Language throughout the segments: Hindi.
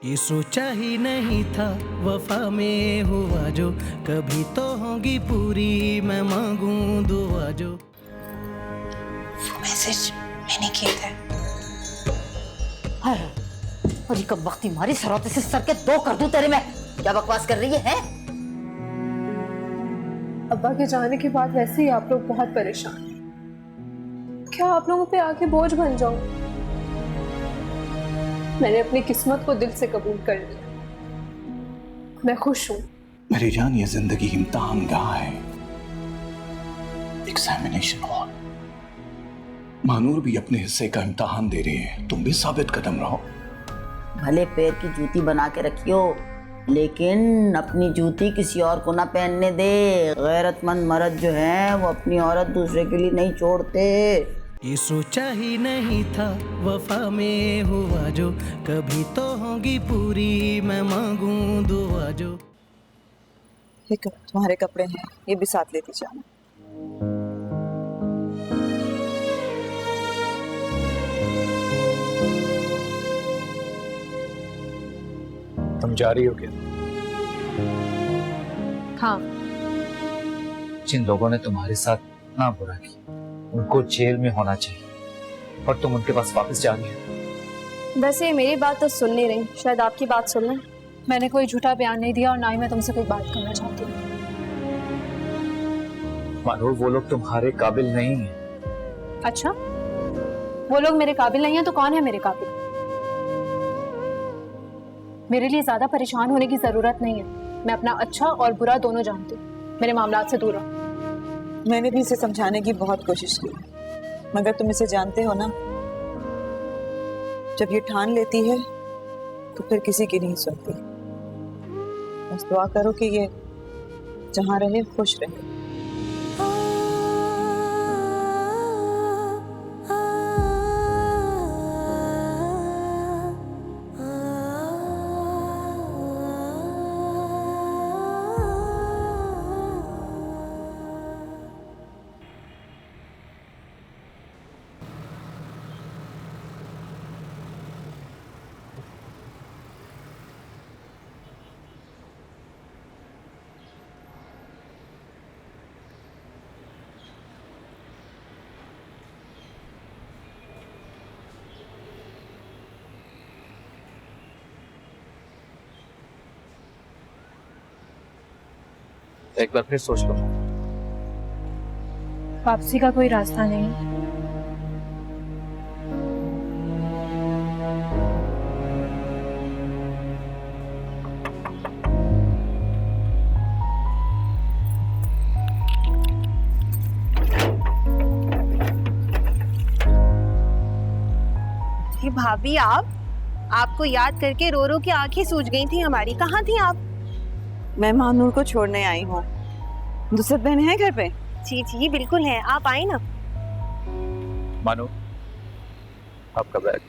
ये सोचा ही नहीं था वफा में हुआ जो, कभी तो होगी पूरी मैं मांगूं दुआ जो। वो मैसेज मैंने किए थे। और ये कब वक्त मारी सराते से सर के दो कर दूं तेरे में। क्या बकवास कर रही है? अब्बा के जाने के बाद वैसे ही आप लोग बहुत परेशान हैं। क्या आप लोगों पे आके बोझ बन जाऊं? मैंने अपनी किस्मत को दिल से कबूल कर लिया। मैं खुश हूं। मेरी जान, ये जिंदगी इम्तिहान गाह है, एग्जामिनेशन हॉल। मानूर भी अपने हिस्से का इम्तिहान दे रही है, तुम भी साबित कदम रहो। भले पैर की जूती बना के रखियो, लेकिन अपनी जूती किसी और को ना पहनने दे। गैरतमंद मर्द जो है वो अपनी औरत दूसरे के लिए नहीं छोड़ते। ये सोचा ही नहीं था वफा में हुआ जो, कभी तो होगी पूरी मैं मांगूं दुआ जो। ये तुम्हारे कपड़े हैं, ये भी साथ लेती जाना। तुम जा रही हो क्या? हाँ। जिन लोगों ने तुम्हारे साथ इतना बुरा किया उनको जेल में होना चाहिए, और तुम उनके पास वापस जा रही हो। वैसे मेरी बात तो सुन नहीं रही, शायद आपकी बात सुन लें। मैंने कोई झूठा बयान नहीं दिया और ना ही मैं तुमसे कोई बात करना चाहती हूँ। मानूर, वो लोग तुम्हारे काबिल नहीं हैं। अच्छा, वो लोग मेरे काबिल नहीं है तो कौन है मेरे काबिल? मेरे लिए ज्यादा परेशान होने की जरूरत नहीं है। मैं अपना अच्छा और बुरा दोनों जानती हूँ। मेरे मामलात से दूर रहो। मैंने भी इसे समझाने की बहुत कोशिश की, मगर तुम इसे जानते हो ना, जब ये ठान लेती है तो फिर किसी की नहीं सुनती। बस दुआ करो कि ये जहाँ रहे खुश रहे। एक बार फिर सोच लो। वापसी का कोई रास्ता नहीं। भाभी, आपको याद करके रो रो के आंखें सूज गई थी हमारी। कहाँ थी आप? मैं मानूर को छोड़ने आई हूँ। दूसरे बहन है घर पे? जी जी बिल्कुल है, आप आए ना। मानो, आपका बैग।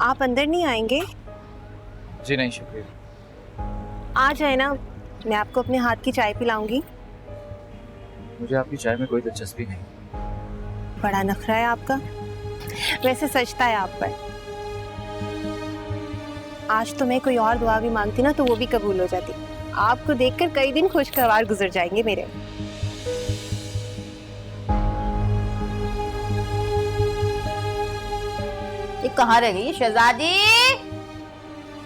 आप अंदर नहीं आएंगे? जी नहीं, शुक्रिया। आ जाए ना, मैं आपको अपने हाथ की चाय पिलाऊंगी। मुझे आपकी चाय में कोई दिलचस्पी नहीं। बड़ा नखरा है आपका। वैसे सचता है आप पर। आज तो मैं कोई और दुआ भी मांगती ना तो वो भी कबूल हो जाती। आपको देखकर कई दिन खुशगवार गुजर जाएंगे मेरे। ये कहाँ रह गई शहजादी?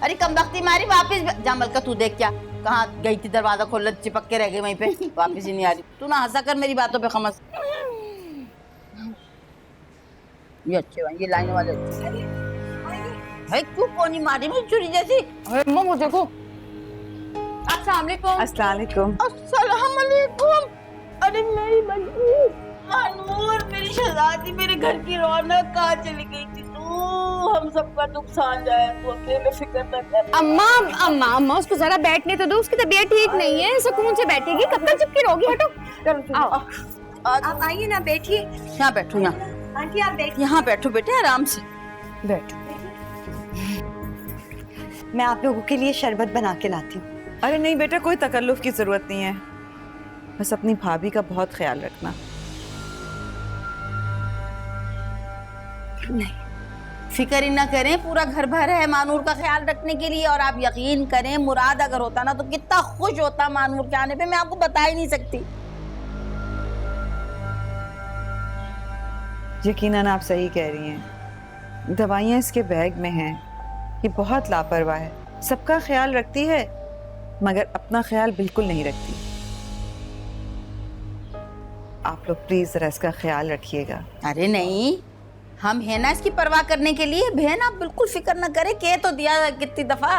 अरे कमबख्ती मारी, वापस जा। मलका तू देख, क्या कहाँ गई थी? दरवाजा खोल, चिपक के रह गई वहीं पे, वापस ही नहीं आ रही। तू ना हंसा कर मेरी बातों पे खमस। ये अच्छे भाई, ये लाइन वाले भाई। तू कौन मारी मुझे चुरी जैसी? अरे मम्मा देखो। अस्सलाम वालेकुम। अस्सलाम वालेकुम। अस्सलाम वालेकुम। अरे मेरी मानूर, मेरी शहजादी, मेरे घर की रौनक कहाँ चली गई थी तू? हम सबका नुकसान जाए, तू अकेले फिक्र न कर। अम्मा उसको जरा बैठने तो दो, उसकी तबीयत ठीक नहीं है। सुकून से बैठेगी, कब तक चुपकी रहोगी? हटो। आओ आप आइए ना, बैठिए। यहाँ बैठो। यहाँ आंटी आप बैठिए। यहाँ बैठो बेटे, आराम से बैठो। मैं आप लोगों के लिए शरबत बना के लाती हूँ। अरे नहीं बेटा, कोई तकल्लुफ की जरूरत नहीं है। बस अपनी भाभी का बहुत ख्याल रखना। नहीं, फिक्र ही ना करें, पूरा घर भर है मानूर का ख्याल रखने के लिए। और आप यकीन करें, मुराद अगर होता ना तो कितना खुश होता मानूर के आने पे, मैं आपको बता ही नहीं सकती। यकीनन आप सही कह रही हैं। दवाइयाँ इसके बैग में हैं। ये बहुत लापरवाह है, सबका ख्याल रखती है मगर अपना ख्याल बिल्कुल नहीं रखती। आप लोग प्लीज जरा इसका ख्याल रखिएगा। अरे नहीं, हम है ना इसकी परवाह करने के लिए। बहन आप बिल्कुल फिक्र ना करें, कह तो दिया कितनी दफा।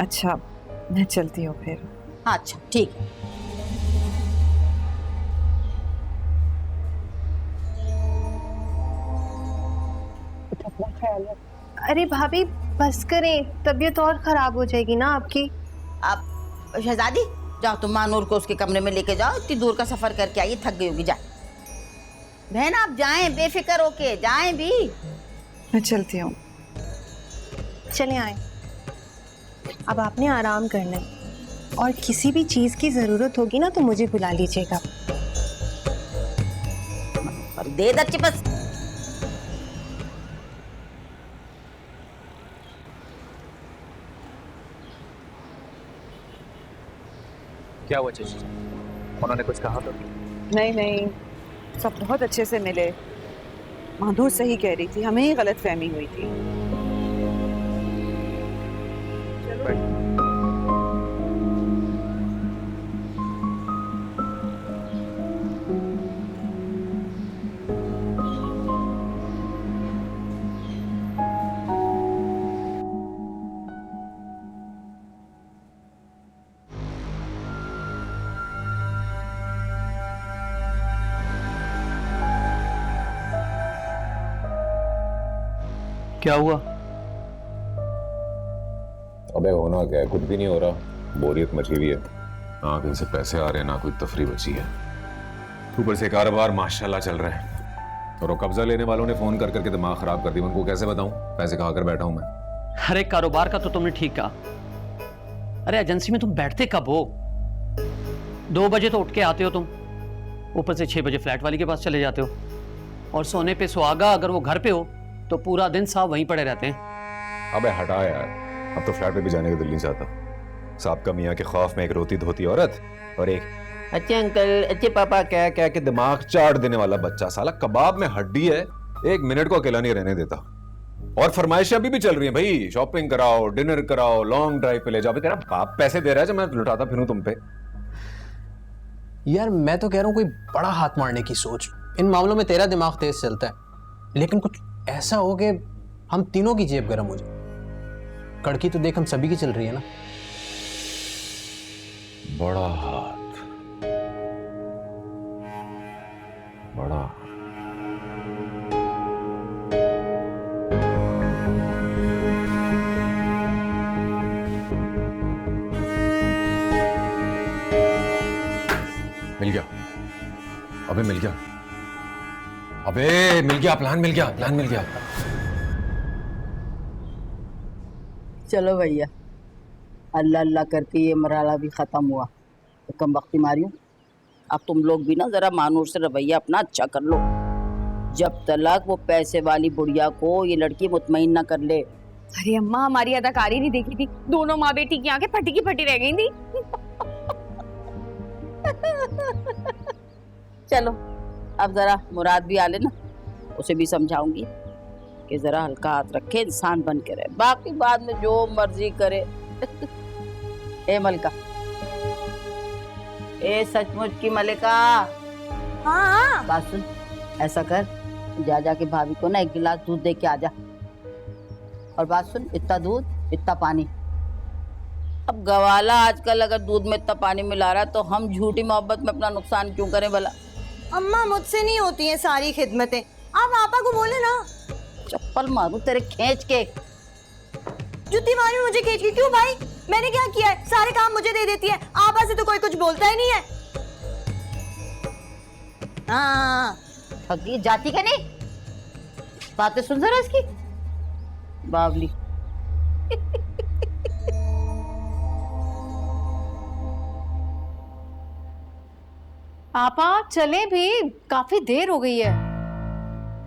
अच्छा मैं चलती हूँ फिर। अच्छा ठीक है। अरे भाभी बस करें, तबीयत और खराब हो जाएगी ना आपकी। आप शहजादी जाओ, तुम मानूर को उसके कमरे में लेके जाओ, इतनी दूर का सफर करके आई, थक गई होगी। जा बहन आप जाएं, बेफिक्र होके जाएं भी। मैं चलती हूँ। चले आए। अब आपने आराम करना है और किसी भी चीज की जरूरत होगी ना तो मुझे बुला लीजिएगा। और दे दच्ची बस। क्या हुआ चाची? उन्होंने कुछ कहा तो? नहीं नहीं, सब बहुत अच्छे से मिले। माधुर सही कह रही थी, हमें ही गलत फहमी हुई थी। क्या हुआ? अबे होना क्या है, कुछ भी नहीं हो रहा। बोरियत मची हुई है, ना कहीं से पैसे आ रहे हैं ना कोई तफरी बची है। ऊपर से कारोबार माशाल्लाह चल रहा है और वो कब्जा लेने वालों ने फोन कर करके दिमाग खराब कर दिया। उनको कैसे बताऊं पैसे कहाँ कर बैठा हूं मैं। अरे कारोबार का तो तुमने ठीक कहा। अरे एजेंसी में तुम बैठते कब हो? 2 बजे तो उठ के आते हो तुम, ऊपर से 6 बजे फ्लैट वाली के पास चले जाते हो। और सोने पे सुहागा अगर वो घर पे हो तो पूरा दिन साहब वहीं पड़े रहते हैं। अबे हटा यार, अब तो फ्लैट पे भी जाने का दिल नहीं चाहता। साहब का मियाँ के खौफ में एक रोती धोती औरत और एक अच्छे अंकल अच्छे पापा कह कह के दिमाग चाट देने वाला बच्चा। साला कबाब में हड्डी है, 1 मिनट को अकेला नहीं रहने देता। और फरमाइशें अभी भी चल रही हैं भाई, शॉपिंग कराओ, डिनर कराओ, लॉन्ग ड्राइव पे ले जाओ। तेरा बाप पैसे दे रहा है जो मैं लुटाता फिरूं तुम पे। यार मैं तो कह रहा हूँ कोई बड़ा हाथ मारने की सोच। इन मामलों में तेरा दिमाग तेज चलता है, लेकिन कुछ ऐसा हो कि हम तीनों की जेब गर्म हो जाए। कड़की तो देख हम सभी की चल रही है ना। बड़ा हाथ, बड़ा मिल गया। अबे मिल गया, अबे मिल गया, प्लान मिल गया, प्लान मिल गया। चलो भैया, अल्लाह अल्लाह करके ये मराला भी ख़त्म हुआ। तो कम वक्ती मारियो, अब तुम लोग भी ना ज़रा मानूर से रवैया अपना अच्छा कर लो। जब तक वो पैसे वाली बुढ़िया को ये लड़की मुतमईन ना कर ले। अरे अम्मा हमारी अदाकारी नहीं देखी थी, दोनों माँ बेटी की आंखें फटी की फटी रह गई थी। चलो अब ज़रा मुराद भी आ लेना, उसे भी समझाऊंगी कि ज़रा हल्का हाथ रखे, इंसान बन के रहे, बाकी बाद में जो मर्जी करे। ए मलिका, ए सचमुच की मलिका, हाँ बात सुन, ऐसा कर जा जाके भाभी को ना 1 गिलास दूध दे के आ जा। और बात सुन, इतना दूध इतना पानी। अब गवाला आजकल अगर दूध में इतना पानी मिला रहा है तो हम झूठी मोहब्बत में अपना नुकसान क्यों करें भला। अम्मा मुझसे नहीं होती हैं सारी खिदमतें, आप पापा को बोले ना। चप्पल मारूं तेरे खींच के। जुत्ती मारी मुझे खींच के। क्यों भाई, मैंने क्या किया है? सारे काम मुझे दे देती है, आपा से तो कोई कुछ बोलता ही नहीं है। हाँ थकी जाती क्या नहीं, बातें सुन जरा इसकी बावली। पापा चले भी, काफी देर हो गई है।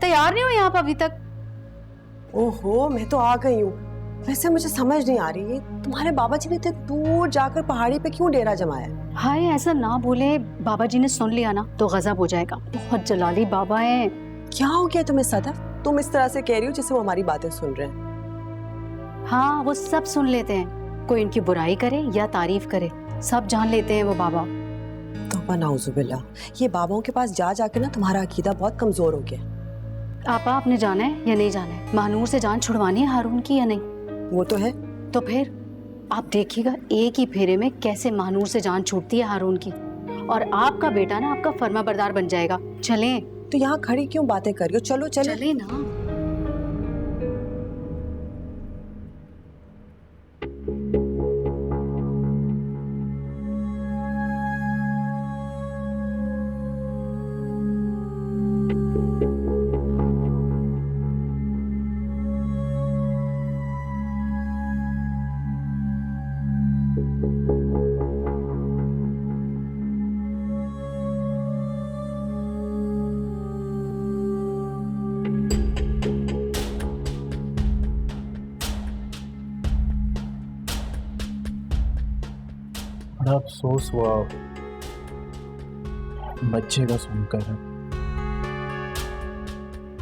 तैयार नहीं हो यहाँ पर अभी तक? ओहो, मैं तो आ गई हूँ। वैसे मुझे समझ नहीं आ रही है, तुम्हारे बाबा जी ने इतने दूर जाकर पहाड़ी पे क्यों डेरा जमाया? हाय, ऐसा ना बोले, बाबा जी ने सुन लिया ना तो गजब हो जाएगा। बहुत जलाली बाबा है। क्या हो गया तुम्हें सदफ? तुम इस तरह से कह रही हो जैसे वो हमारी बातें सुन रहे हैं। हाँ, वो सब सुन लेते हैं, कोई इनकी बुराई करे या तारीफ करे, सब जान लेते हैं वो बाबा। तौबा नाउजुबिल्लाह, ये बाबाओं के पास जा जाके ना तुम्हारा अकीदा बहुत कमजोर हो गया। आपने जाना है या नहीं जाना है? महानूर से जान छुड़वानी है हारून की या नहीं? वो तो है। तो फिर आप देखिएगा एक ही फेरे में कैसे महानूर से जान छूटती है हारून की, और आपका बेटा ना आपका फर्माबरदार बन जाएगा। चलें। तो यहाँ खड़ी क्यों बातें कर रही हो? चलो चलो। चले ना। बड़ा अफसोस हुआ बच्चे का सुनकर।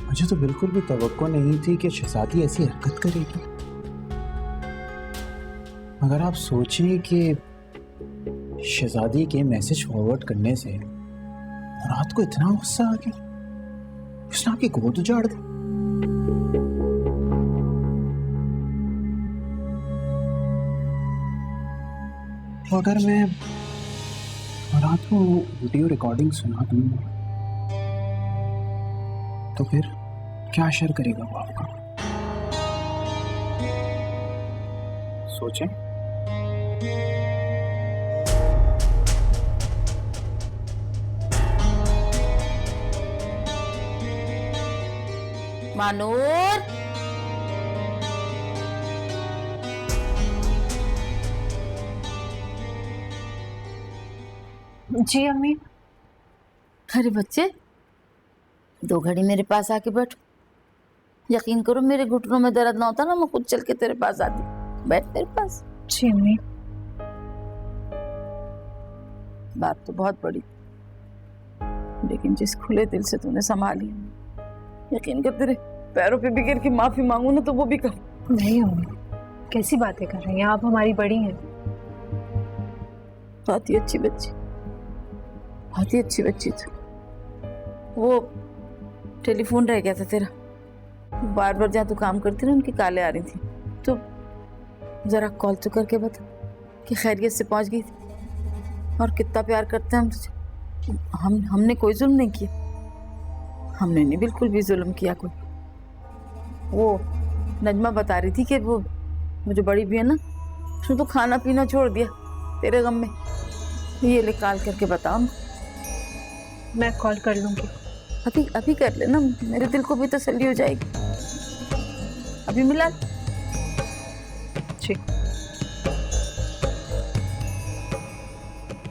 मुझे तो बिल्कुल भी तवक्को नहीं थी कि शहजादी ऐसी हरकत करेगी। मगर आप सोचिए कि शहजादी के मैसेज फॉरवर्ड करने से रात को इतना गुस्सा आ गया, उसने आपकी गोद उजाड़ दी। तो अगर मैं रात को वीडियो रिकॉर्डिंग सुना दूंगा तो फिर क्या असर करेगा वो आपका? सोचें। मानूर, जी अम्मी। अरे बच्चे, 2 घड़ी मेरे पास आके बैठो। यकीन करो मेरे घुटनों में दर्द ना होता ना, मैं खुद चल के तेरे पास आती। बैठ मेरे पास। जी अम्मी। बात तो बहुत बड़ी, लेकिन जिस खुले दिल से तूने संभाली, यकीन कर तेरे पैरों पे भी गिर के माफी मांगू ना तो वो भी कम। नहीं अम्मी, कैसी बातें कर रही हैं आप? हमारी बड़ी हैं। बहुत ही अच्छी बच्ची, बहुत ही अच्छी बच्ची थी। वो टेलीफोन रह गया था तेरा, बार बार जहाँ तू काम करती ना उनकी कालें आ रही थी, तो जरा कॉल तो करके बता कि खैरियत से पहुँच गई थी और कितना प्यार करते हैं हम तुझे। हमने कोई जुल्म नहीं किया, हमने नहीं बिल्कुल भी जुल्म किया कोई। वो नजमा बता रही थी कि वो जो बड़ी भी है ना, उसने तो खाना पीना छोड़ दिया तेरे गम में। ये ले कॉल करके बताओ। मैं कॉल कर लूंगी। अभी कर लेना, मेरे दिल को भी तसल्ली हो जाएगी। अभी मिला। ठीक।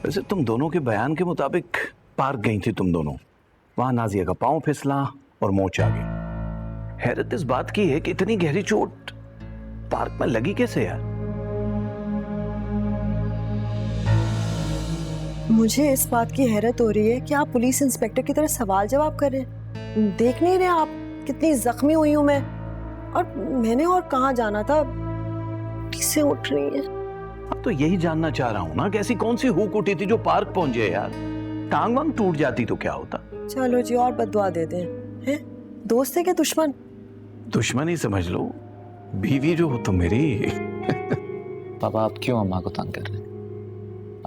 वैसे तुम दोनों के बयान के मुताबिक पार्क गई थी तुम दोनों, वहां नाजिया का पांव फिसला और मोच आ गई। हैरत इस बात की है कि इतनी गहरी चोट पार्क में लगी कैसे यार? मुझे इस बात की हैरत हो रही है कि आप पुलिस इंस्पेक्टर की तरह सवाल जवाब कर रहे हैं। देख नहीं रहे आप कितनी जख्मी हुई हूं मैं, और मैंने और कहाँ जाना था, किससे उठ रही है। अब तो यही जानना चाह रहा हूँ ना कि ऐसी कौन सी हुक उठी थी जो पार्क पहुंचे यार? टांग वांग टूट जाती तो क्या होता? चलो जी, और बददुआ दे दें। हैं? दोस्त है क्या दुश्मन? दुश्मन ही समझ लो, बीवी जो हो तो मेरी। पापा आप क्यों अम्मा को तंग कर रहे हैं?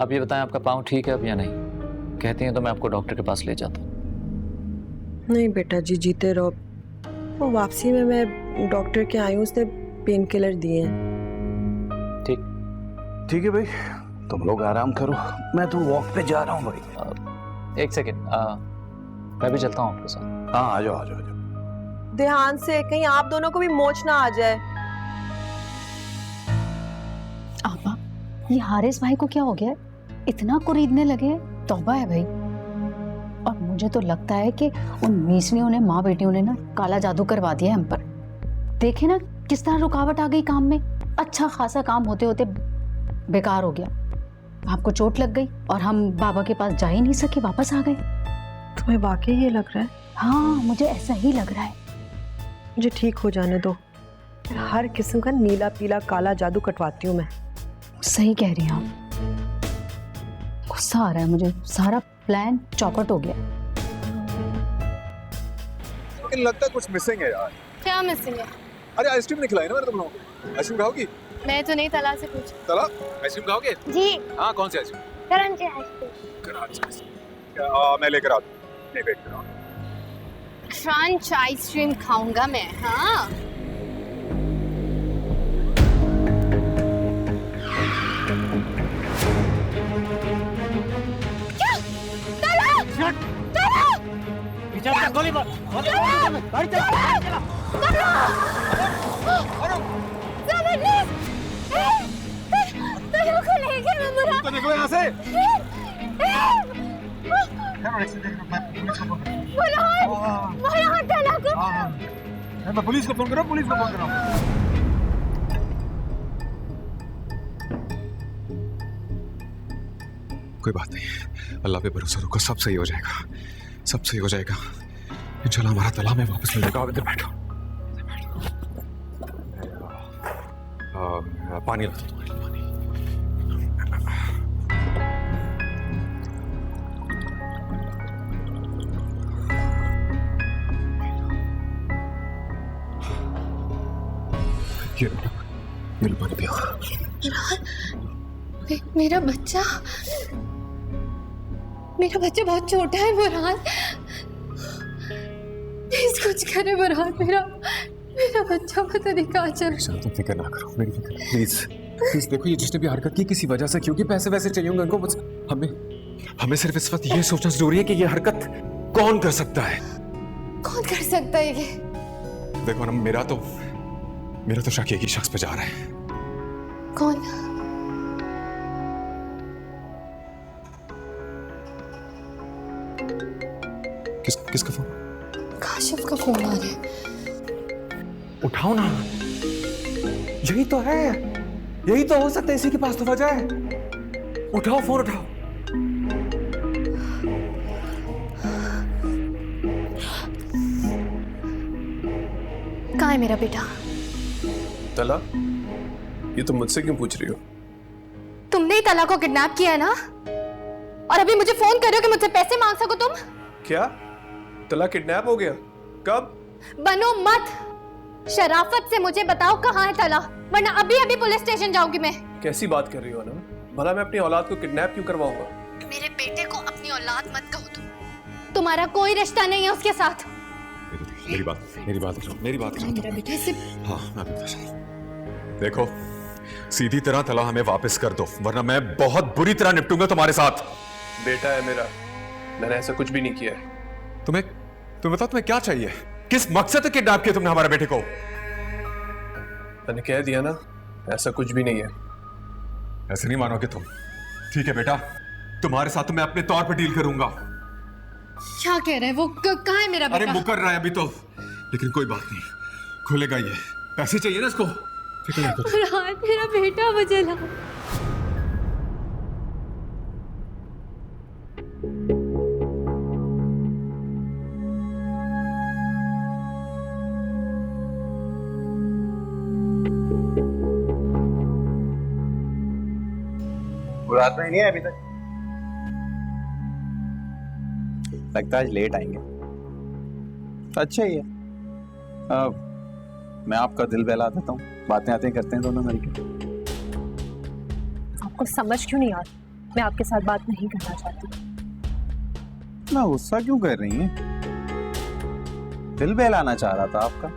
आप ये बताएं, आपका पाँव ठीक है अब या नहीं? कहती हैं तो मैं आपको डॉक्टर के पास ले जाता हूँ। नहीं बेटा जी, जीते रहो। वो वापसी में मैं डॉक्टर के आई हूँ, उसने पेन किलर दिए हैं। ठीक है भाई, तुम लोग आराम करो, मैं तो वॉक पे जा रहा हूँ भाई। 1 सेकेंड, मैं भी चलता हूँ आपके साथ। हाँ आ जाओ आ जाओ आ जाओ। ध्यान से, कहीं आप दोनों को भी मोच ना आ जाए। आपा, ये हारिस भाई को क्या हो गया? इतना कुरीदने लगे? तौबा है भाई। और मुझे तो लगता है कि उन मीसनियों ने, माँ बेटियों ने ना काला जादू करवा दिया हम पर। देखे ना किस तरह रुकावट आ गई काम में। अच्छा खासा काम होते होते बेकार हो गया। आपको चोट लग गई और हम बाबा के पास जा ही नहीं सके, वापस आ गए। तुम्हें वाकई ये लग रहा है? हाँ, मुझे ऐसा ही लग रहा है। मुझे ठीक हो जाने दो, हर किस्म का नीला पीला काला जादू कटवाती हूँ मैं। सही कह रही हैं आप। गुस्सा आ रहा है मुझे, सारा प्लान चौपट हो गया। लेकिन लगता है कुछ मिसिंग है यार। क्या मिसिंग है? अरे आइसक्रीम नहीं खिलाई ना मैंने तुम लोगों को। आइसक्रीम खाओगी? मैं तो नहीं, तला से पूछ। तला आइसक्रीम खाओगे? जी। हाँ, कौन सी ice cream? Karachi ice cream. Karachi ice cream. मैं लेकर आता हूँ। नहीं, वेट करो। क्रंच आइसक्रीम खाऊंगा मैं। हाँ, तो निकलो यहाँ से। मैं पुलिस को फोन कर रहा हूँ, पुलिस को फोन कर रहा हूँ। कोई बात नहीं, अल्लाह पे भरोसा रखो, सब सही हो जाएगा, सब सही हो जाएगा। इंशाल्लाह हमारा तला में वापस मिल जाएगा। इधर बैठो, पानी रख दो, पानी। ये लो पानी पियो। मेरा बच्चा बहुत छोटा है बुरहान। प्लीज कुछ करे बुरहान, मेरा बच्चा पता नहीं कहाँ चल। तुम फिक्र ना करो, मेरी फिक्र प्लीज प्लीज। देखो ये जिसने भी हरकत की किसी वजह से, क्योंकि पैसे वैसे चाहिए होंगे उनको। बस हमें सिर्फ इस वक्त ये सोचना जरूरी है कि ये हरकत कौन कर सकता है। कौन कर सकता है ये? देखो ना, मेरा तो शक एक ही शख्स पे जा रहा है। कौन? किसका फोन? काशिफ का फोन आ रहा है। उठाओ ना, यही तो है, यही तो हो सकता है, इसी के पास तो वजह है। उठाओ फोन, उठाओ। कहाँ है मेरा बेटा? तला, ये तुम मुझसे क्यों पूछ रही हो? तुमने ही तला को किडनैप किया है ना, और अभी मुझे फोन कर रहे हो कि मुझसे पैसे मांग सको तुम? क्या तला किडनैप हो गया? कब? बनो मत, शराफत से मुझे बताओ कहाँ है तला, वरना अभी पुलिस स्टेशन जाऊंगी मैं। कैसी बात कर रही हो ना? भला मैं अपनी औलाद को किडनैप क्यों करवाऊंगा? मेरे बेटे को अपनी औलाद मत कहो तुम, तुम्हारा कोई रिश्ता नहीं है उसके साथ। मेरी बात करो। मेरा बेटा सिर्फ। हाँ, मैं भी बता रहा हूं। देखो, सीधी तरह तला हमें वापस कर दो, वरना मैं बहुत बुरी तरह निपटूंगा तुम्हारे साथ। बेटा है मेरा, मैंने ऐसा कुछ भी नहीं किया है। तुम्हें बताओ, तुम्हें क्या चाहिए? किस मकसद से किडनैप किया तुमने हमारे बेटे को? मैंने कह दिया ना, ऐसा कुछ भी नहीं है। ऐसे नहीं मानोगे तुम। ठीक है बेटा, तुम्हारे साथ तो मैं अपने तौर पे डील करूंगा। क्या कह रहे हैं वो? कहाँ है मेरा बेटा? अरे मुकर रहा है अभी तो, लेकिन कोई बात नहीं, खुलेगा ये। पैसे चाहिए ना इसको, फिक्र मत करो। मेरा बेटा मुझे ला। रात में नहीं है अभी तक? लगता है आज लेट आएंगे। अच्छा ही है, मैं आपका दिल बहला देता हूँ, बातें करते हैं दोनों मिलकर। आपको समझ क्यों नहीं आता? मैं आपके साथ बात नहीं करना चाहती। ना गुस्सा क्यों कर रही हैं? दिल बहलाना चाह रहा था आपका।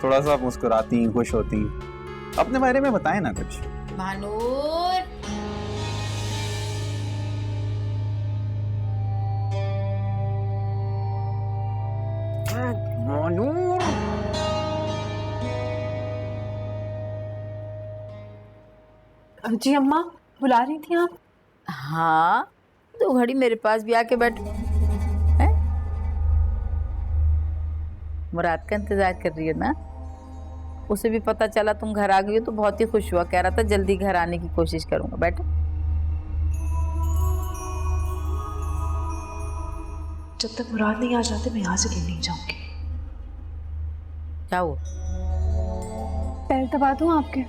थोड़ा सा मुस्कुराती, खुश होती, अपने बारे में बताएं ना कुछ। मानूर, जी अम्मा, बुला रही थी आप? हाँ, तो घड़ी मेरे पास भी आके बैठ हैं? मुराद का इंतजार कर रही है ना? उसे भी पता चला तुम घर आ गई हो तो बहुत ही खुश हुआ, कह रहा था जल्दी घर आने की कोशिश करूंगा। बैठो। जब तक मुराद नहीं आ जाते मैं यहाँ से कहीं नहीं जाऊंगी। क्या हुआ? पैर दबा दूं आपके?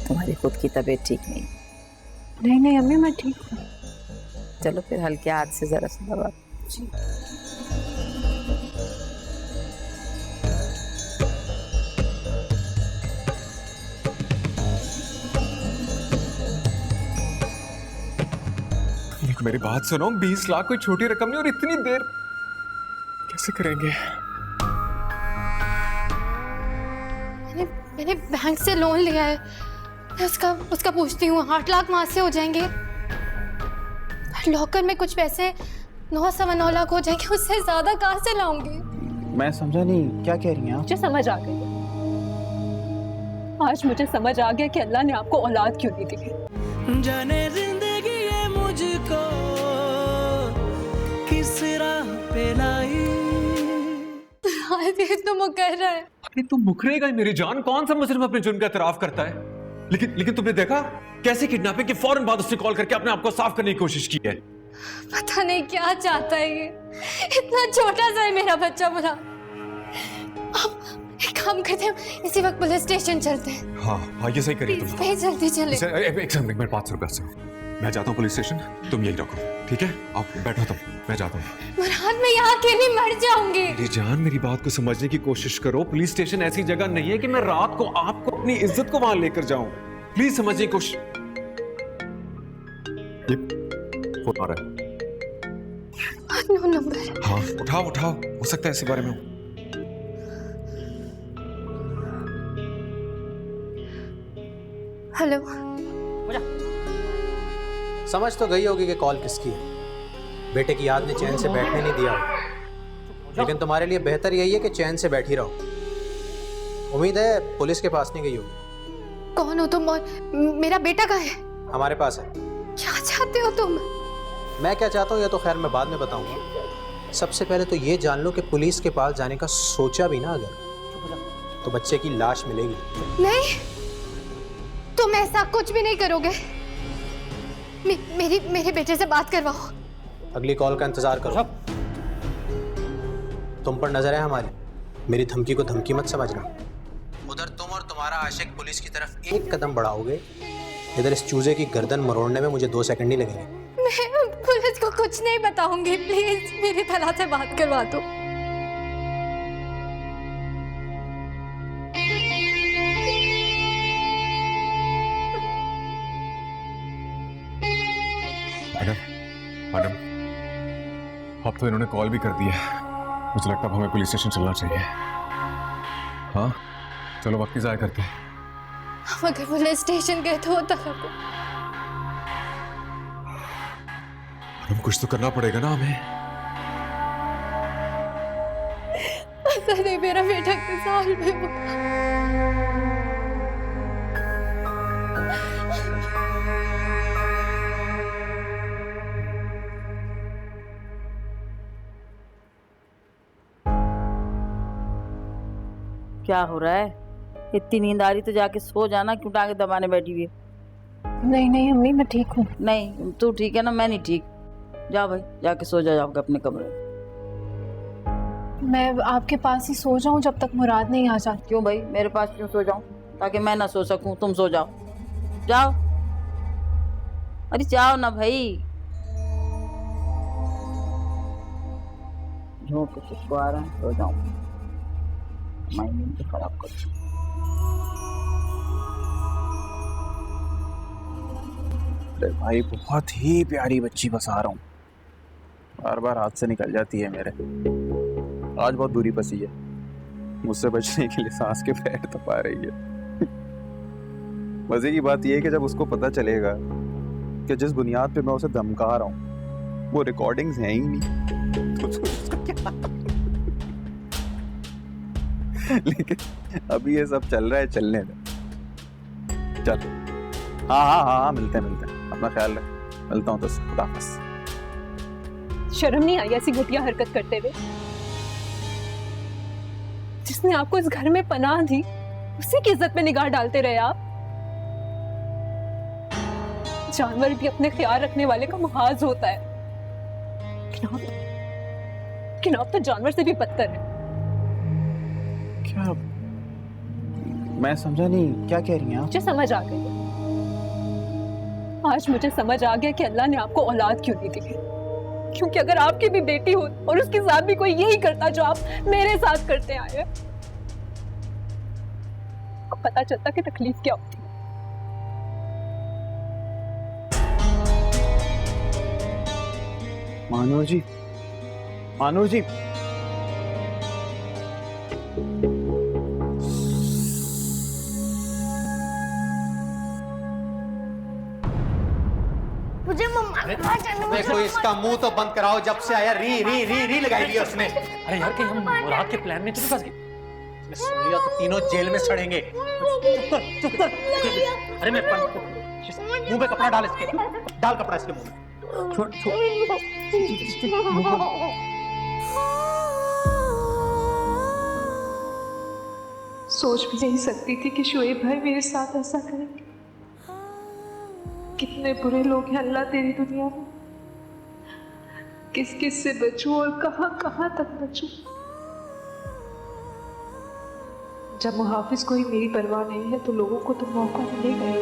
तुम्हारी खुद की तबीयत ठीक नहीं। नहीं नहीं अम्मी मैं ठीक हूँ। चलो फिर हल्के हाथ से जरा सा दबा। मेरी बात सुनो, 20 लाख कोई छोटी रकम नहीं, और इतनी देर कैसे करेंगे? मैंने बैंक से लोन लिया है, मैं उसका पूछती हूँ। 8 लाख वहां से हो जाएंगे। लॉकर में कुछ पैसे 9-9 लाख हो जाएंगे, उससे ज्यादा कहाँ से लाऊंगी? मैं समझा नहीं, क्या कह रही हैं आप? मुझे समझ आ गई। आज मुझे समझ आ गया कि अल्लाह ने आपको औलाद क्यों नहीं दी। जाने जिंदगी ये मुझको किस राह पे लाई। ये तो मुकर रहा है। अरे तू मुकरेगा ही मेरी जान। कौन सा मुजरिम अपने जुर्म का एतराफ करता है? लेकिन तुमने देखा कैसे किडनैपिंग के फौरन बाद उसने कॉल करके अपने आप को साफ करने की कोशिश की है। पता नहीं क्या चाहता है ये। इतना छोटा सा है मेरा बच्चा। बुला, अब एक काम करते हैं, इसी वक्त पुलिस स्टेशन चलते हैं। हाँ ये सही करिए तुम। भाई जल्दी चले। एक मिनट, मेरे 500 रुपए से मैं जाता हूँ पुलिस स्टेशन, तुम यही रखो, ठीक है? आप बैठो तुम, मैं जाता हूँ। मुराद मैं यहाँ अकेली मर जाऊंगी। मेरी जान मेरी बात को समझने की कोशिश करो। पुलिस स्टेशन ऐसी जगह नहीं है कि मैं रात को आपको अपनी इज्जत को वहां लेकर जाऊं। प्लीज समझने की कोशिश। ये फोन आ रहा है। No number. हाँ उठाओ, हो सकता है इसी बारे में हो। हेलो। समझ तो गई होगी कि कॉल किसकी है। बेटे की याद ने चैन से बैठने नहीं दिया, लेकिन तुम्हारे लिए बेहतर यही है कि चैन से बैठी रहो। उम्मीद है पुलिस के पास नहीं गई होगी। कौन हो तुम और मेरा बेटा कहाँ है? हमारे पास है। क्या चाहते हो तुम? मैं क्या चाहता हूँ या तो खैर मैं बाद में बताऊंगा। सबसे पहले तो ये जान लो कि पुलिस के पास जाने का सोचा भी ना अगर, तो बच्चे की लाश मिलेगी। नहीं, तुम ऐसा कुछ भी नहीं करोगे। मेरे बेटे से बात करवाओ। अगली कॉल का इंतजार करो। तुम पर नजर है हमारी, मेरी धमकी को धमकी मत समझना। उधर तुम और तुम्हारा आशिक पुलिस की तरफ एक कदम बढ़ाओगे, इधर इस चूजे की गर्दन मरोड़ने में मुझे 2 सेकंड नहीं लगेंगे। मैं पुलिस को कुछ नहीं बताऊंगी। प्लीज मेरी तला से बात करवा दो। मैडम अब तो इन्होंने कॉल भी कर दिया। मुझे लगता है हमें पुलिस स्टेशन चलना चाहिए। हाँ चलो वक्त ज़ाया करते हैं। हम अगर पुलिस स्टेशन गए तो तलाक को हम कुछ तो करना पड़ेगा ना हमें। पता नहीं मेरा बेटा किस हाल में होगा। क्या हो रहा है? इतनी नींद आ रही तो जाके सो जाना, क्यों टांगे दबाने बैठी हुई? नहीं नहीं अम्मी मैं ठीक हूँ। नहीं तू ठीक है ना? मैं नहीं ठीक। जाओ भाई जाके सो जाओ अपने कमरे में। मैं आपके पास ही सो जाऊं जब तक मुराद नहीं आ जाती? क्यों भाई मेरे पास क्यों सो जाऊं? ताकि मैं ना सो सकूं? तुम सो जाओ, जाओ। अरे जाओ ना भाई। झोंक के सुसु आ रहा है, सो जाओ। माइंड तो खराब कर। अरे भाई बहुत ही प्यारी बच्ची बसा रहा हूँ, बार बार हाथ से निकल जाती है मेरे। आज बहुत दूरी बसी है, मुझसे बचने के लिए सांस के पैर तपा रही है। मजे की बात यह है कि जब उसको पता चलेगा कि जिस बुनियाद पे मैं उसे धमका रहा हूँ वो रिकॉर्डिंग्स हैं ही नहीं, तो उसको क्या? लेकिन अभी ये सब चल रहा है, चलने दे। चल हाँ, मिलते हैं, अपना ख्याल रख। मिलता हूँ तो खुदाफिज। शर्म नहीं आई ऐसी घटिया हरकत करते हुए? जिसने आपको इस घर में पनाह दी उसी की इज्जत में निगाह डालते रहे आप। जानवर भी अपने ख्याल रखने वाले का मुहाज होता है, लेकिन आप तो जानवर से भी बदतर है। क्या? मैं समझा नहीं, क्या कह रही हैं आप? मुझे समझ आ गई। आज मुझे समझ आ गया कि अल्लाह ने आपको औलाद क्यों नहीं दी है। क्योंकि अगर आपकी भी बेटी हो और उसके साथ भी कोई यही करता जो आप मेरे साथ करते आए हैं, तो पता चलता कि तकलीफ क्या होती है। मानूर जी, मानूर जी, मुझे मम्मा के पास जाना। देखो इसका मुंह तो बंद कराओ, जब से आया री री री री लगाई हुई है उसने। अरे यार कहीं हम मुराद के प्लान में तो नहीं फंस गए? इसने सुन लिया तो तीनों जेल में सड़ेंगे। चुप कर, चुप कर। अरे मैं मुंह पे कपड़ा डाल इसके, डाल कपड़ा इसके मुंह में। छोड़ छोड़। सोच भी नहीं सकती थी कि शोएब भाई मेरे साथ ऐसा करेंगे। कितने बुरे लोग हैं अल्लाह तेरी दुनिया में। किस किस से बचूं और कहां कहां तक बचूं। जब मुहाफिज को ही मेरी परवाह नहीं है तो लोगों को तो मौका मिलेगा ही।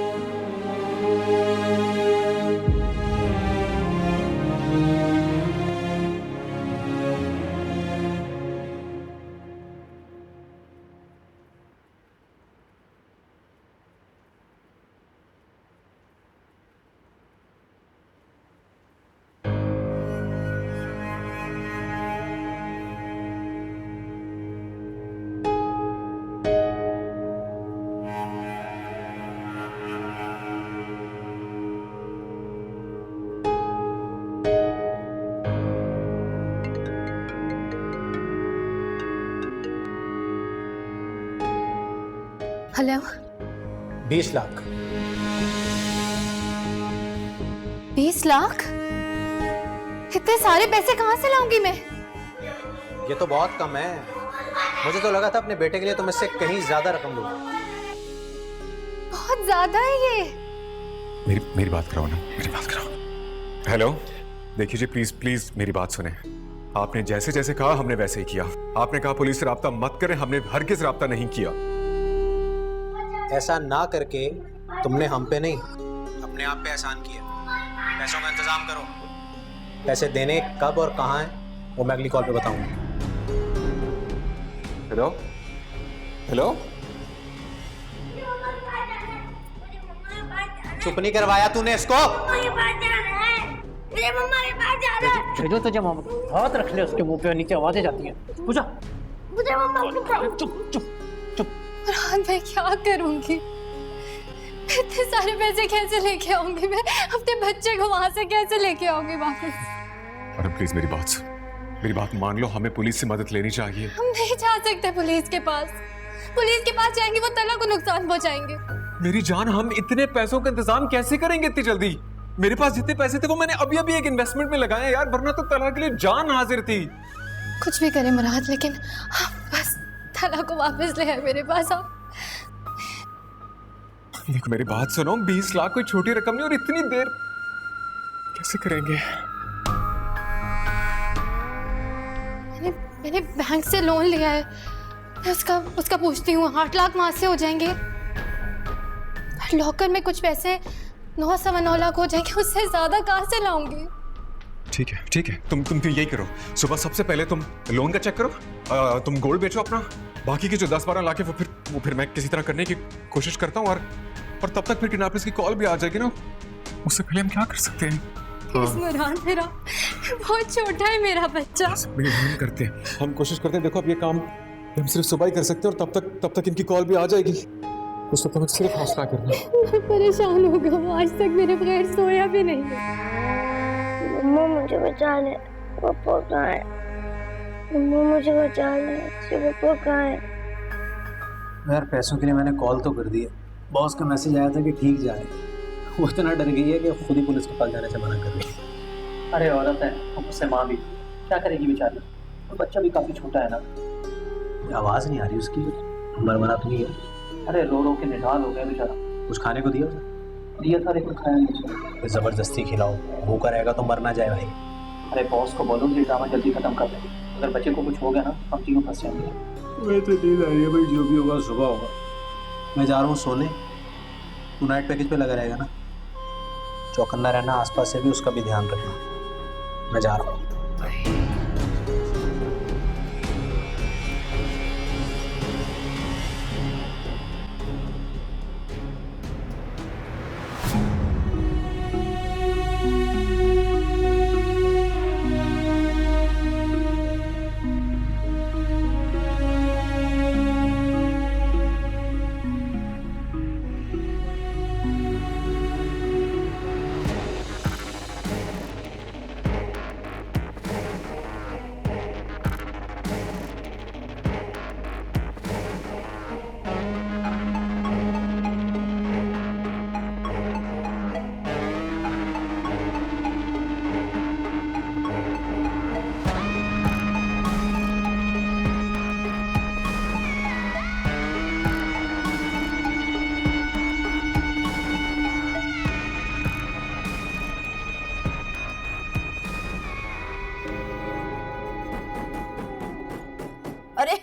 हेलो। 20 लाख। 20 लाख? इतने सारे पैसे कहाँ से लाऊंगी मैं? ये तो बहुत कम है। मुझे तो लगा था अपने बेटे के लिए तुम इससे कहीं ज्यादा रकम दोगे। बहुत ज्यादा है ये। मेरी बात कराओ ना, मेरी बात कराओ। हेलो, देखिए जी, प्लीज प्लीज मेरी बात सुने। आपने जैसे जैसे कहा हमने वैसे ही किया। आपने कहा पुलिस से राब्ता मत करें, हमने हरगिज़ राब्ता नहीं किया। ऐसा ना करके तुमने हम पे नहीं अपने आप पे एहसान किया। पैसों का इंतजाम करो। पैसे देने कब और कहाँ हैं वो मैं अगली कॉल पे बताऊंगा। हेलो हेलो, चुप नहीं करवाया तूने इसको? मुझे मम्मा के पास जाना है। भेजो तो जब हाथ रख ले उसके मुंह पे, नीचे आवाजें जाती हैं। पूजा, मुझे मम्मा के पास। चुप चुप चुप। फरहान मैं क्या करूंगी? इतने सारे पैसे कैसे लेके आऊंगी मैं? अपने बच्चे को वहां से कैसे लेके आऊंगी वापस? अरे प्लीज मेरी बात सुन, मेरी बात मान लो। हमें पुलिस से मदद लेनी चाहिए। हम नहीं जा सकते पुलिस के पास। पुलिस के पास जाएंगे वो तला को नुकसान पहुंचाएंगे। मेरी जान, हम इतने पैसों का इंतजाम कैसे करेंगे इतनी जल्दी? मेरे पास जितने पैसे थे वो मैंने अभी अभी एक इन्वेस्टमेंट में लगाए यार, वरना तो तला के लिए जान हाजिर थी। कुछ भी करें मुराद, लेकिन बस तला को वापस ले आए मेरे पास आप। देखो मेरी बात सुनो, 20 लाख कोई छोटी रकम नहीं, और इतनी देर कैसे करेंगे? मैंने बैंक से लोन लिया है। मैं उसका पूछती हूँ। 8 लाख वहां से हो जाएंगे। लॉकर में कुछ पैसे 9-9 लाख हो जाएंगे। उससे ज्यादा कहाँ से लाऊंगी? ठीक है ठीक है, तुम यही करो। सुबह सबसे पहले तुम लोन का चेक करो, तुम गोल्ड बेचो अपना। बाकी के जो 10-12 लाख है वो फिर मैं किसी तरह करने की कोशिश करता हूँ, और तब तक फिर किडनैपर्स की कॉल भी आ जाएगी ना। उससे पहले हम क्या कर सकते हैं? मुराद मेरा बहुत छोटा है मेरा बच्चा। हम करते हैं, हम कोशिश करते हैं। देखो अब ये काम हम सिर्फ सुबह ही कर सकते हैं, और तब तक इनकी कॉल भी आ जाएगी। उस वक्त हमें सिर्फ हौसला करना। मैं परेशान हो गया हूँ, आज तक मेरे बगैर सोया भी नहीं। मम्मा मुझे बचा ले। पापा कहाँ है? मम्मा मुझे बचा ले। पापा कहाँ है? यार पैसों के लिए मैंने कॉल तो कर दी है। बॉस का मैसेज आया था कि ठीक जा रहे हैं। वो इतना डर गई है कि खुद ही पुलिस के पास जाने से मना कर रही है। अरे औरत है, उससे माँ भी क्या करेगी बेचारी, और बच्चा भी काफी छोटा है ना। आवाज़ नहीं आ रही उसकी, मरमरा तो नहीं है। अरे रो रो के निढाल हो गया बेचारा। कुछ खाने को दिया दिया था लेकिन खाया नहीं। तो ज़बरदस्ती खिलाओ, भूखा रहेगा तो मर ना जाए भाई। अरे बॉस को बोलो ये ड्रामा जल्दी खत्म कर दे, अगर बच्चे को कुछ हो गया ना हम तीनों फंस जाएंगे। मैं तो नींद आ रही है भाई, जो भी होगा सुबह होगा। मैं जा रहा हूँ सोने, तू नाइट पैकेज पे लगा रहेगा ना, चौकन्ना रहना, आसपास से भी उसका भी ध्यान रखना। मैं जा रहा हूँ। अरे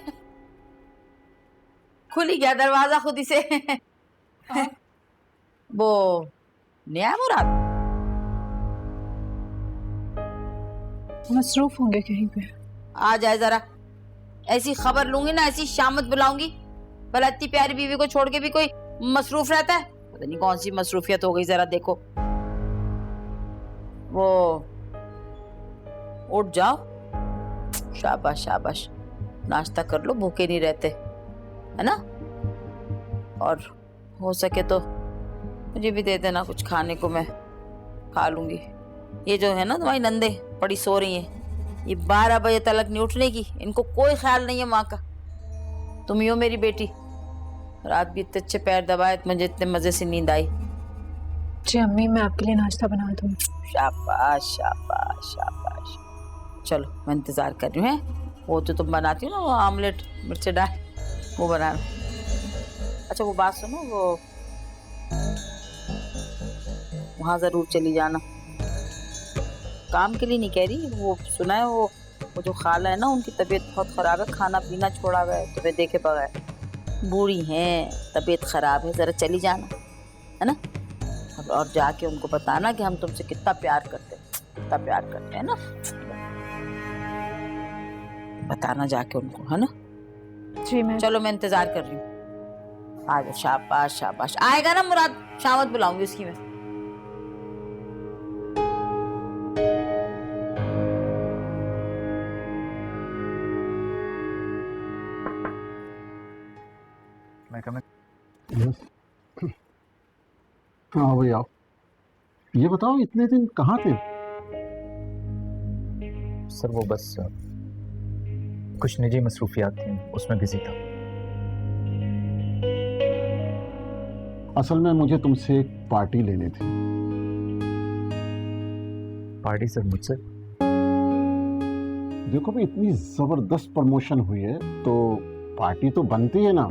खुल ही गया दरवाजा खुद ही से। वो नया मुराद मसरूफ होंगे कहीं पे। आ जाए जरा, ऐसी खबर लूंगी ना, ऐसी शामत बुलाऊंगी। भला इतनी प्यारी बीवी को छोड़ के भी कोई मसरूफ रहता है? पता नहीं कौन सी मसरूफियत हो गई, जरा देखो। वो उठ जाओ, शाबाश शाबाश, नाश्ता कर लो, भूखे नहीं रहते, है ना? और हो सके तो मुझे भी दे देना कुछ खाने को, मैं खा लूंगी। ये जो है ना तुम्हारी नंदे बड़ी सो रही हैं, ये 12 बजे तक नहीं उठने की, इनको कोई ख्याल नहीं है माँ का। तुम ही हो मेरी बेटी, रात भी इतने अच्छे पैर दबाए, मुझे इतने मजे से नींद आई। जी अम्मी, मैं आपके लिए नाश्ता बना दूँ। शाबाश शाबाश शाबाश। चलो मैं इंतजार कर रही हूँ। वो तो तुम बनाती हो ना, वो आमलेट मिर्च डाल, वो बनाना। अच्छा वो बात सुनो, वो वहाँ जरूर चली जाना, काम के लिए नहीं कह रही। वो सुना है वो जो खाला है ना, उनकी तबीयत बहुत खराब है, खाना पीना छोड़ा हुआ है तुम्हें देखे बगैर। बूढ़ी हैं, तबीयत खराब है, जरा चली जाना, है ना? और जाके उनको बताना कि हम तुमसे कितना प्यार करते हैं, कितना प्यार करते हैं ना, बताना जाके उनको, है ना? जी मैं। चलो मैं इंतजार कर रही हूँ। आ जाओ, शाबाश शाबाश। आएगा ना मुराद, शामत बुलाऊंगी उसकी मैं। हाँ भाई आओ। ये बताओ इतने दिन कहाँ थे? सर वो बस कुछ निजी मसरूफियात थी, उसमें बिजी था। असल में मुझे तुमसे एक पार्टी लेनी थी। पार्टी सर मुझसे? देखो भाई, इतनी जबरदस्त प्रमोशन हुई है तो पार्टी तो बनती है ना।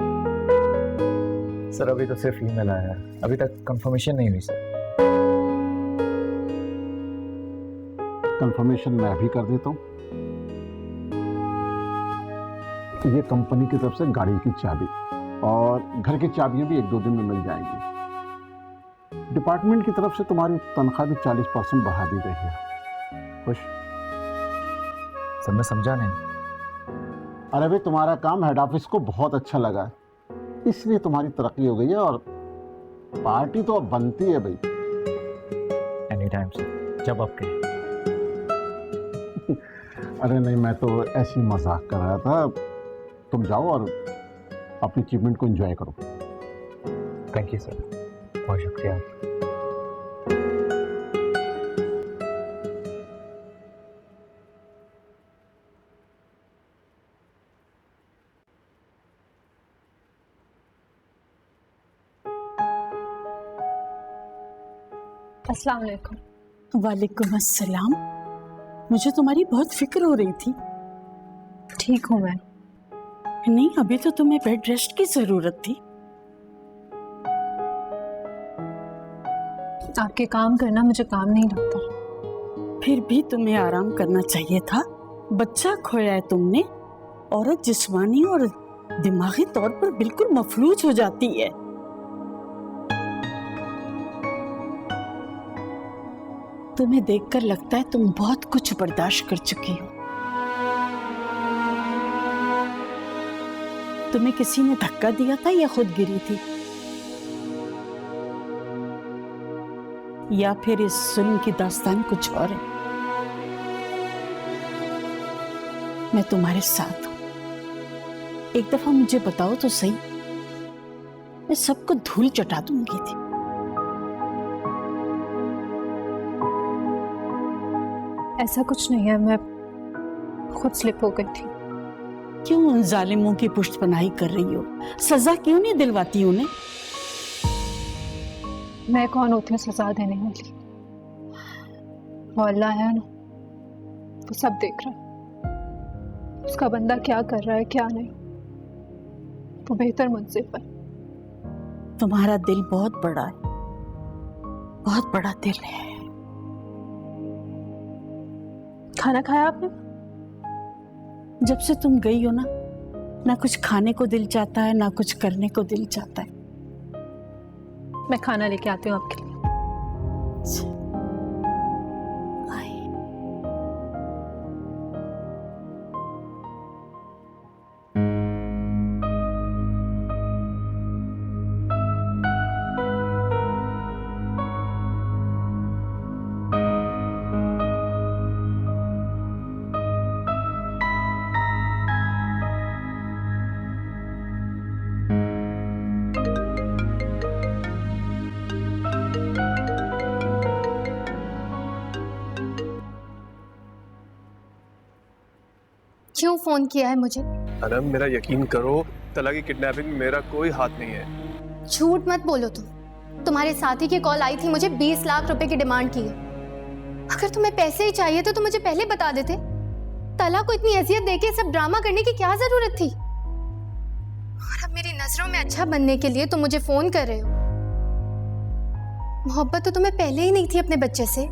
सर अभी तो सिर्फ ईमेल आया है, अभी तक कंफर्मेशन नहीं हुई सर। कंफर्मेशन मैं अभी कर देता हूँ। ये कंपनी की तरफ से गाड़ी की चाबी और घर की चाबियां भी 1-2 दिन में मिल जाएंगी। डिपार्टमेंट की तरफ से तुम्हारी तनख्वाह भी 40% बढ़ा दी गई है। खुश? सर मैं समझा नहीं। अरे भाई, तुम्हारा काम हेड ऑफिस को बहुत अच्छा लगा है, इसलिए तुम्हारी तरक्की हो गई है और पार्टी तो अब बनती है भाई। एनी टाइम सर, जब आप कहें। अरे नहीं, मैं तो ऐसी मजाक कर रहा था। तुम जाओ और अपनी अचीवमेंट को एंजॉय करो। थैंक यू सर, बहुत शुक्रिया। अस्सलाम वालेकुम। वालेकुम अस्सलाम। मुझे तुम्हारी बहुत फिक्र हो रही थी। ठीक हूँ मैं। नहीं, अभी तो तुम्हें बेड रेस्ट की जरूरत थी। आपके काम करना मुझे काम नहीं लगता। फिर भी तुम्हें आराम करना चाहिए था। बच्चा खोया है तुमने। औरत जिस्मानी और दिमागी तौर पर बिल्कुल मफलूज हो जाती है। तुम्हें देखकर लगता है तुम बहुत कुछ बर्दाश्त कर चुकी हो। तुम्हें किसी ने धक्का दिया था या खुद गिरी थी? या फिर इस जुल्म की दास्तान कुछ और है? मैं तुम्हारे साथ हूं। एक दफा मुझे बताओ तो सही, मैं सबको धूल चटा दूंगी थी। ऐसा कुछ नहीं है, मैं खुद स्लिप हो गई थी। क्यों उन जालिमों की पुष्टपनाही कर रही हो? सजा क्यों नहीं दिलवाती उन्हें? मैं कौन होती हूँ सजा देने वाली? वो अल्लाह है ना, वो सब देख रहा है। उसका बंदा क्या कर रहा है क्या नहीं, वो बेहतर मुझसे पर। तुम्हारा दिल बहुत बड़ा है, बहुत बड़ा दिल है। खाना खाया आपने? जब से तुम गई हो ना कुछ खाने को दिल चाहता है, ना कुछ करने को दिल चाहता है। मैं खाना लेके आती हूँ आपके लिए। क्यों फोन किया है मुझे? अनम, मेरा यकीन करो, तला की किडनैपिंग में मेरा कोई हाथ नहीं है। झूठ मत बोलो तुम। तुम्हारे साथी की कॉल आई थी, मुझे 20 लाख रुपए की डिमांड की है। अगर तुम्हें पैसे ही चाहिए तो मुझे पहले बता देते। तला को इतनी अजियत देके सब ड्रामा करने की क्या जरूरत थी? और अब मेरी नजरों में अच्छा बनने के लिए तुम मुझे फोन कर रहे हो। मोहब्बत तो तुम्हें पहले ही नहीं थी अपने बच्चे से,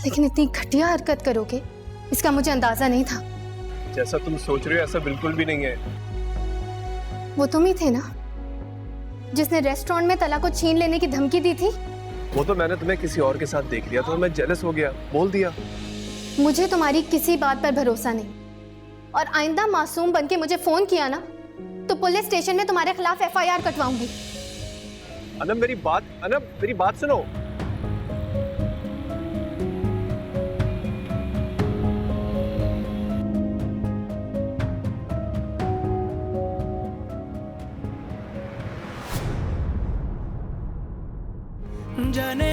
लेकिन इतनी घटिया हरकत करोगे इसका मुझे अंदाजा नहीं था। जैसा तुम सोच रहे हो ऐसा बिल्कुल भी नहीं है। वो तुम ही थे ना जिसने रेस्टोरेंट में तला को छीन लेने की धमकी दी थी? वो तो मैंने तुम्हें किसी और के साथ देख लिया तो मैं जेलस हो गया, बोल दिया। मुझे तुम्हारी किसी बात पर भरोसा नहीं, और आइंदा मासूम बनके मुझे फोन किया ना तो पुलिस स्टेशन में तुम्हारे खिलाफ FIR कटवाऊंगी। अनम मेरी बात सुनो। जाने